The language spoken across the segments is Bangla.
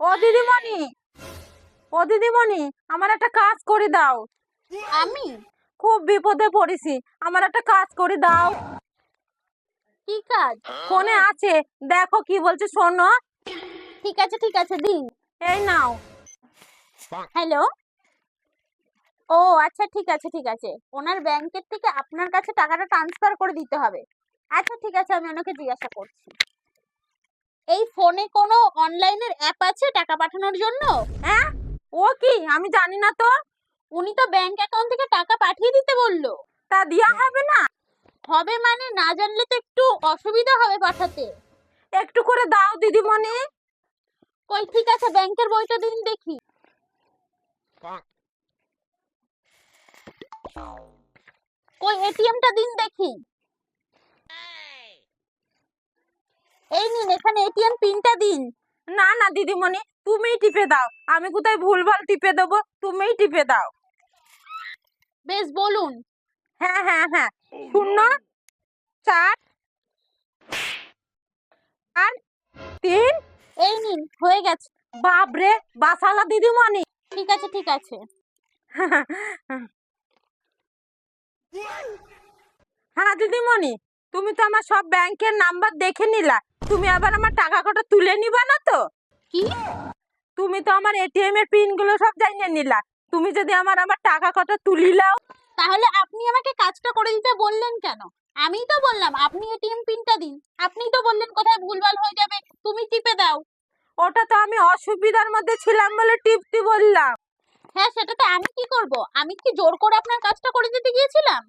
ও দিদিমণি, ও দিদিমণি, আমার একটা কাজ করে দাও। আমি? খুব বিপদে পড়েছি, আমার একটা কাজ করে দাও। কি কাজ? ফোনে আছে, দেখো কি বলছে শোনো। ঠিক আছে দিন। এই নাও। হ্যালো। ও আচ্ছা, ঠিক আছে। ওনার ব্যাংকের থেকে আপনার কাছে টাকাটা ট্রান্সফার করে দিতে হবে। আচ্ছা ঠিক আছে, আমি ওনাকে জিজ্ঞাসা করছি। এই ফোনে কোনো অনলাইনের অ্যাপ আছে টাকা পাঠানোর জন্য? হ্যাঁ, ও কি? আমি জানি না তো। উনি তো ব্যাংক অ্যাকাউন্ট থেকে টাকা পাঠিয়ে দিতে বললো। তা দিয়া হবে না? হবে মানে না জানলে তো একটু অসুবিধা হবে পাঠাতে। একটু করে দাও দিদিমণি। কই ঠিক আছে, ব্যাংকের বইটা দিন দেখি। কই এটিএমটা দিন দেখি। এই নিন, এখানে এটিএম পিনটা দিন। না না দিদিমণি, তুমিই টিপে দাও। আমি কোথায় ভুলভাল টিপে দেবো? তুমিই টিপে দাও। বেশ বলুন। হ্যাঁ হ্যাঁ হ্যাঁ, 0 4 3। এই নিন, হয়ে গেছে। বাপরে, বাসালা দিদিমণি। ঠিক আছে। হ্যাঁ দিদিমণি, তুমি তো আমার সব ব্যাংকের নাম্বার দেখে নিলা। তুমি আবার আমার টাকা কটা তুলে নিবা না তো? কি? তুমি তো আমার এটিএম এর পিন গুলো সব জানিয়ে নিলা। তুমি যদি আমার টাকা কটা তুলি লাও। তাহলে আপনি আমাকে কাজটা করে দিতে বললেন কেন? আমিই তো বললাম আপনি এটিএম পিনটা দিন। আপনিই তো বললেন কোথায় ভুলভাল হয়ে যাবে, তুমি টিপে দাও। ওটা তো আমি অসুবিধার মধ্যে ছিলাম বলে টিপতে বললাম। হ্যাঁ, সেটাতে আমি কি করব? আমি কি জোর করে আপনার কাজটা করে দিতে গিয়েছিলাম?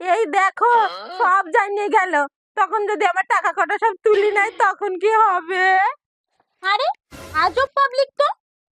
এই দেখো, সব জানিয়ে গেল। তখন যদি আমার টাকা কটা সব তুলি নাই তখন কি হবে? আরে আজব